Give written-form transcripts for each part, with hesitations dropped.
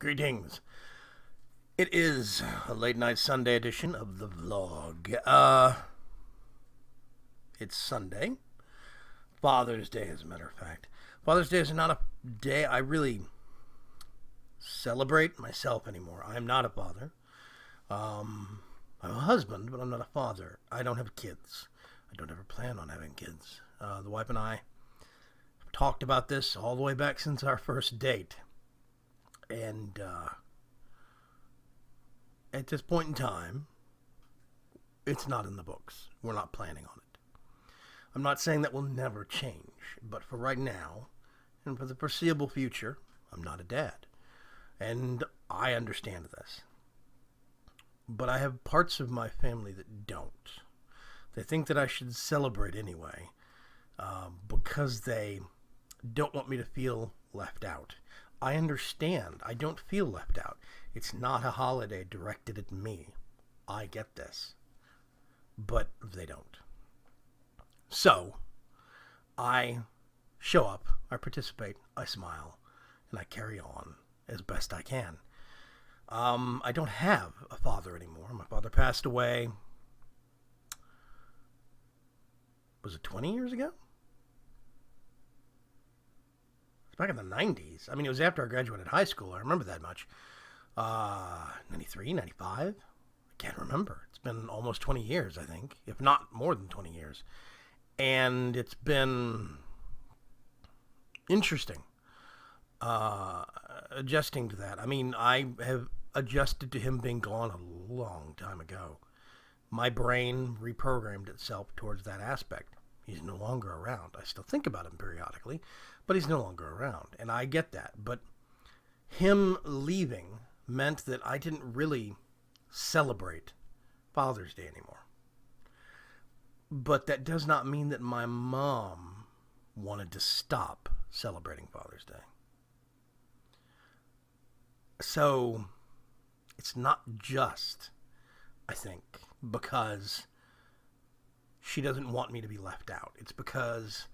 Greetings. It is a late night Sunday edition of the vlog. It's Sunday. Father's Day, as a matter of fact. Father's Day is not a day I really celebrate myself anymore. I am not a father. I'm a husband, but I'm not a father. I don't have kids. I don't ever plan on having kids. The wife and I have talked about this all the way back since our first date. And at this point in time, it's not in the books. We're not planning on it. I'm not saying that will never change, but for right now, and for the foreseeable future, I'm not a dad. And I understand this. But I have parts of my family that don't. They think that I should celebrate anyway, because they don't want me to feel left out. I understand. I don't feel left out. It's not a holiday directed at me. I get this. But they don't. So, I show up, I participate, I smile, and I carry on as best I can. I don't have a father anymore. My father passed away, was it 20 years ago? Back in the 90s. I mean, it was after I graduated high school. I remember that much. 93, 95? I can't remember. It's been almost 20 years, I think, if not more than 20 years. And it's been interesting adjusting to that. I mean, I have adjusted to him being gone a long time ago. My brain reprogrammed itself towards that aspect. He's no longer around. I still think about him periodically, but he's no longer around, and I get that. But him leaving meant that I didn't really celebrate Father's Day anymore. But that does not mean that my mom wanted to stop celebrating Father's Day. So it's not just, I think, because she doesn't want me to be left out. It's because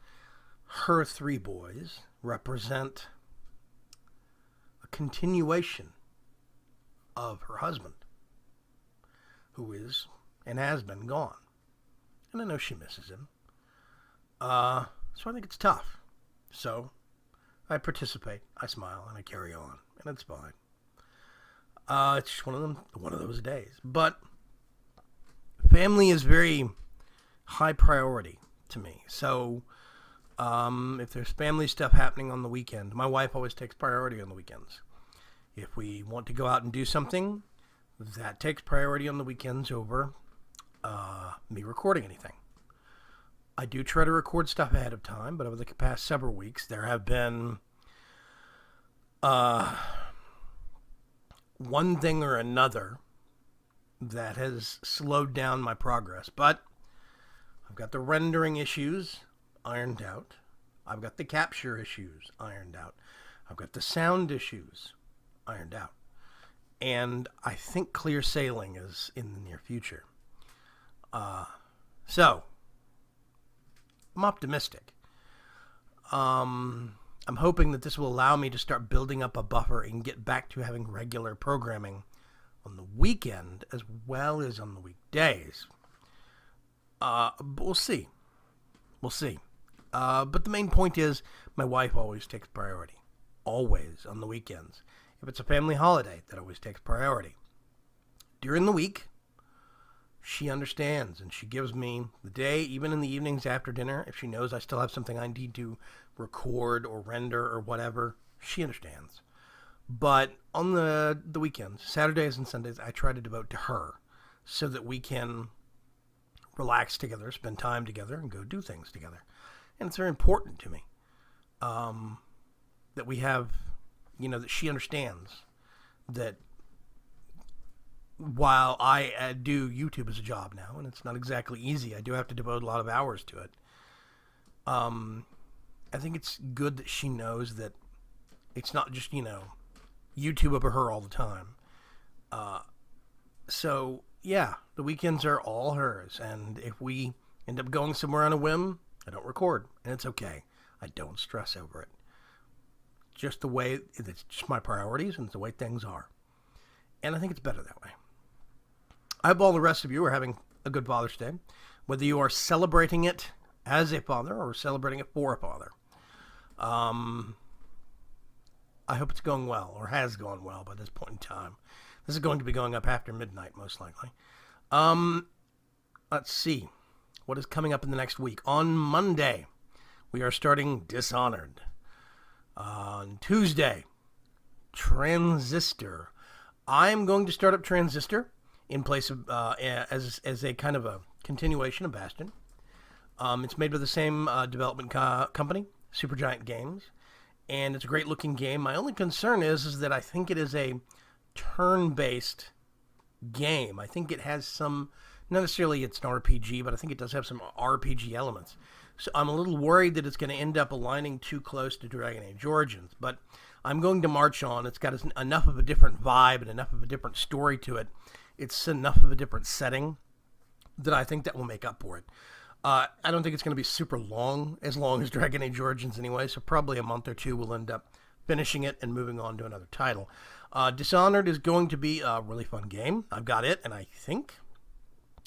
her three boys represent a continuation of her husband, who is and has been gone. And I know she misses him. So I think it's tough. So I participate, I smile, and I carry on, and it's fine. It's just one of those days. But family is very high priority to me. So if there's family stuff happening on the weekend, my wife always takes priority on the weekends. If we want to go out and do something, that takes priority on the weekends over me recording anything. I do try to record stuff ahead of time, but over the past several weeks, there have been one thing or another that has slowed down my progress. But I've got the rendering issues ironed out. I've got the capture issues ironed out. I've got the sound issues ironed out. And I think clear sailing is in the near future. So, I'm optimistic. I'm hoping that this will allow me to start building up a buffer and get back to having regular programming on the weekend as well as on the weekdays. But we'll see. We'll see. But the main point is my wife always takes priority. Always on the weekends. If it's a family holiday, that always takes priority. During the week, she understands and she gives me the day, even in the evenings after dinner, if she knows I still have something I need to record or render or whatever, she understands. But on the weekends, Saturdays and Sundays, I try to devote to her so that we can relax together, spend time together, and go do things together. And it's very important to me that we have, that she understands that while I do YouTube as a job now, and it's not exactly easy, I do have to devote a lot of hours to it. I think it's good that she knows that it's not just, YouTube over her all the time. So, yeah, the weekends are all hers, and if we end up going somewhere on a whim, I don't record, and it's okay. I don't stress over it. just the way, it's just my priorities and it's the way things are. And I think it's better that way. I hope all the rest of you are having a good Father's Day, whether you are celebrating it as a father or celebrating it for a father. I hope it's going well, or has gone well by this point in time. This is going to be going up after midnight, most likely. Let's see. What is coming up in the next week? On Monday, we are starting Dishonored. On Tuesday, Transistor. I'm going to start up Transistor in place of as a kind of a continuation of Bastion. It's made by the same development company, Supergiant Games, and it's a great looking game. My only concern is that I think it is a turn-based game. I think it has some, not necessarily it's an RPG, but I think it does have some RPG elements. So I'm a little worried that it's going to end up aligning too close to Dragon Age Origins, but I'm going to march on. It's got enough of a different vibe and enough of a different story to it. It's enough of a different setting that I think that will make up for it. I don't think it's going to be super long as Dragon Age Origins anyway, so probably a month or two we'll end up finishing it and moving on to another title. Dishonored is going to be a really fun game. I've got it, and I think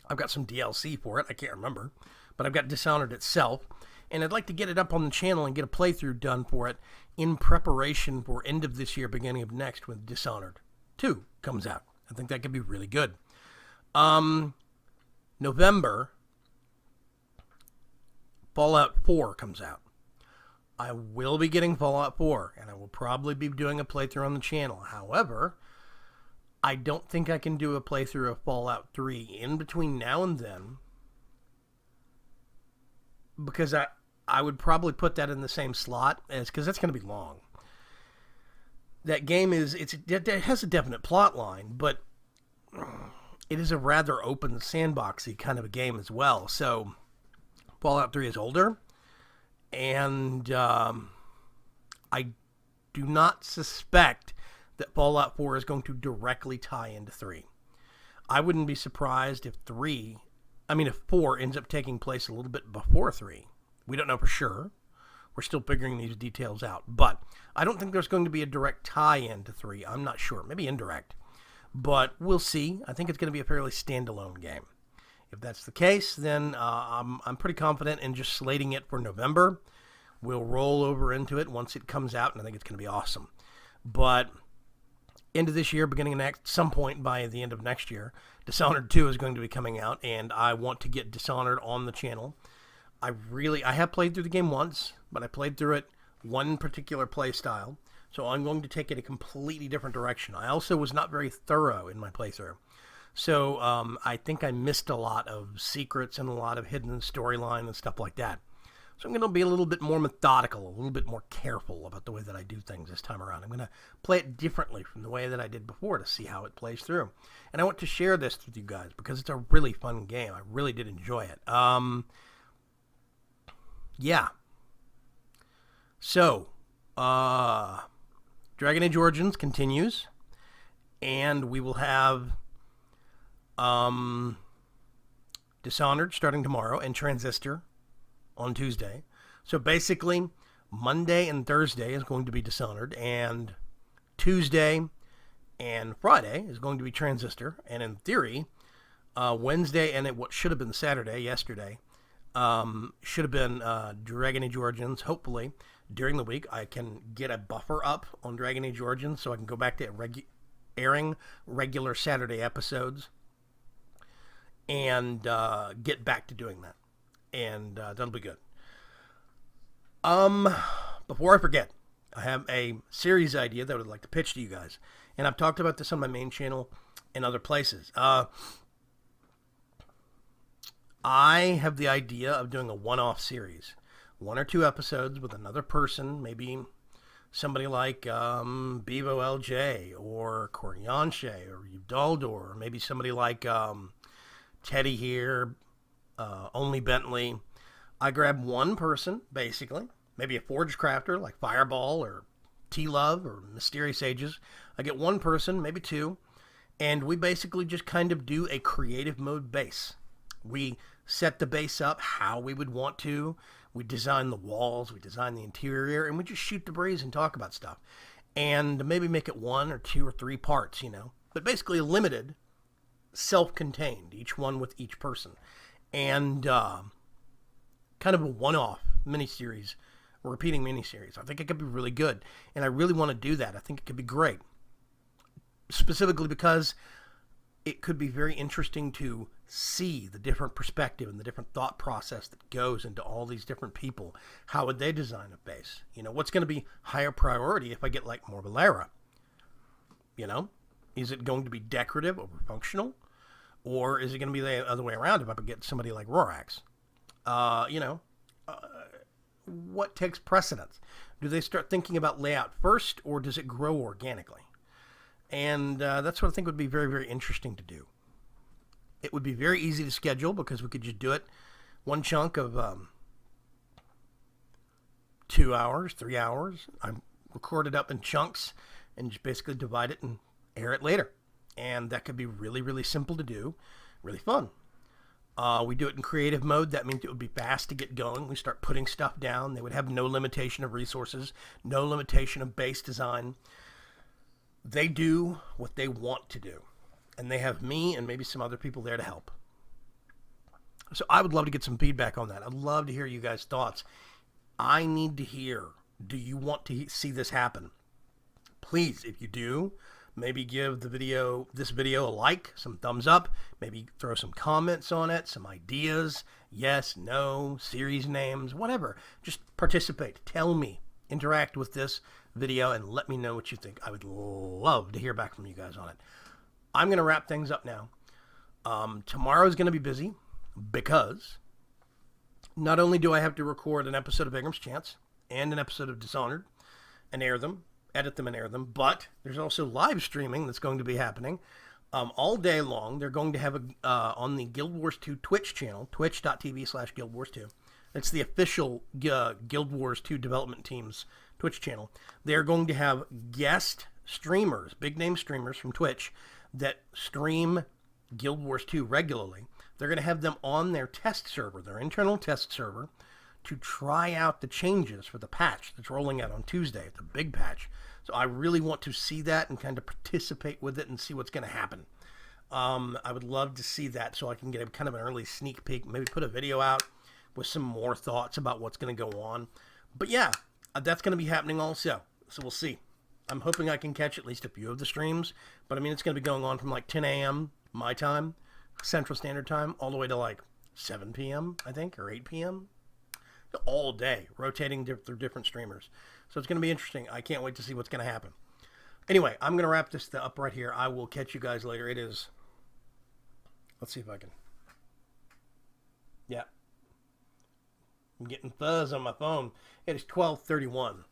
I've got some DLC for it. I can't remember, but I've got Dishonored itself, and I'd like to get it up on the channel and get a playthrough done for it in preparation for end of this year, beginning of next, when Dishonored 2 comes out. I think that could be really good. November, Fallout 4 comes out. I will be getting Fallout 4, and I will probably be doing a playthrough on the channel. However, I don't think I can do a playthrough of Fallout 3 in between now and then, because I would probably put that in the same slot, because that's going to be long. That game it has a definite plot line, but it is a rather open, sandboxy kind of a game as well. So Fallout 3 is older, and I do not suspect that Fallout 4 is going to directly tie into 3. I wouldn't be surprised if 4 ends up taking place a little bit before 3. We don't know for sure. We're still figuring these details out. But I don't think there's going to be a direct tie-in to 3. I'm not sure. Maybe indirect. But we'll see. I think it's going to be a fairly standalone game. If that's the case, then I'm pretty confident in just slating it for November. We'll roll over into it once it comes out, and I think it's going to be awesome. But end of this year, beginning of some point by the end of next year, Dishonored 2 is going to be coming out, and I want to get Dishonored on the channel. I have played through the game once, but I played through it one particular play style, so I'm going to take it a completely different direction. I also was not very thorough in my playthrough. So I think I missed a lot of secrets and a lot of hidden storyline and stuff like that. So I'm going to be a little bit more methodical, a little bit more careful about the way that I do things this time around. I'm going to play it differently from the way that I did before to see how it plays through. And I want to share this with you guys because it's a really fun game. I really did enjoy it. Yeah. So, Dragon Age Origins continues, and we will have Dishonored starting tomorrow and Transistor on Tuesday. So basically, Monday and Thursday is going to be Dishonored, and Tuesday and Friday is going to be Transistor, and in theory, Wednesday and what should have been Saturday, yesterday, should have been Dragon Age Origins. Hopefully, during the week, I can get a buffer up on Dragon Age Origins so I can go back to airing regular Saturday episodes and get back to doing that. And that'll be good. Before I forget, I have a series idea that I would like to pitch to you guys. And I've talked about this on my main channel and other places. I have the idea of doing a one-off series. 1 or 2 episodes with another person, maybe somebody like Bevo LJ or Corianche or Udaldor, or maybe somebody like Teddy here, Only Bentley. I grab one person, basically, maybe a Forge Crafter like Fireball or T-Love or Mysterious Ages. I get one person, maybe 2, and we basically just kind of do a creative mode base. We set the base up how we would want to. We design the walls, we design the interior, and we just shoot the breeze and talk about stuff. And maybe make it 1 or 2 or 3 parts, but basically limited, self-contained, each one with each person. And kind of a one-off miniseries, a repeating miniseries. I think it could be really good, and I really want to do that. I think it could be great, specifically because it could be very interesting to see the different perspective and the different thought process that goes into all these different people. How would they design a base? What's going to be higher priority if I get like Morbilera? Is it going to be decorative over functional? Or is it going to be the other way around if I get somebody like Rorax? What takes precedence? Do they start thinking about layout first, or does it grow organically? And that's what I think would be very, very interesting to do. It would be very easy to schedule because we could just do it one chunk of 2 hours, 3 hours. I record it up in chunks and just basically divide it and air it later. And that could be really, really simple to do, really fun. We do it in creative mode. That means it would be fast to get going. We start putting stuff down. They would have no limitation of resources, no limitation of base design. They do what they want to do. And they have me and maybe some other people there to help. So I would love to get some feedback on that. I'd love to hear you guys' thoughts. I need to hear, do you want to see this happen? Please, if you do, maybe give this video a like, some thumbs up, maybe throw some comments on it, some ideas, yes, no, series names, whatever. Just participate. Tell me. Interact with this video and let me know what you think. I would love to hear back from you guys on it. I'm going to wrap things up now. Tomorrow is going to be busy because not only do I have to record an episode of Vaygrim's Chance and an episode of Dishonored and air them, edit them and air them, but there's also live streaming that's going to be happening all day long. They're going to have on the Guild Wars 2 Twitch channel, twitch.tv/Guild Wars 2. It's the official Guild Wars 2 development team's Twitch channel. They're going to have guest streamers, big name streamers from Twitch that stream Guild Wars 2 regularly. They're going to have them on their test server, their internal test server, to try out the changes for the patch that's rolling out on Tuesday. It's a big patch. So I really want to see that and kind of participate with it and see what's going to happen. I would love to see that so I can get a kind of an early sneak peek, maybe put a video out with some more thoughts about what's going to go on. But yeah, that's going to be happening also. So we'll see. I'm hoping I can catch at least a few of the streams. But I mean, it's going to be going on from like 10 a.m. my time, Central Standard Time, all the way to like 7 p.m., I think, or 8 p.m. All day, rotating through different streamers. So it's going to be interesting. I can't wait to see what's going to happen. Anyway, I'm going to wrap this up right here. I will catch you guys later. It is... Let's see if I can... Yeah. I'm getting fuzz on my phone. It is 12:31.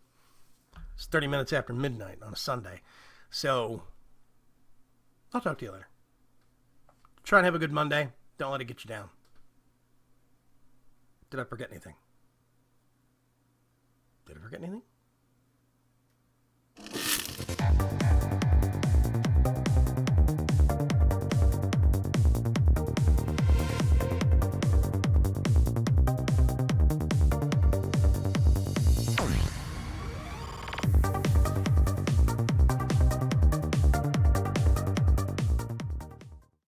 It's 30 minutes after midnight on a Sunday. So, I'll talk to you later. Try and have a good Monday. Don't let it get you down. Did I forget anything? Did I forget anything?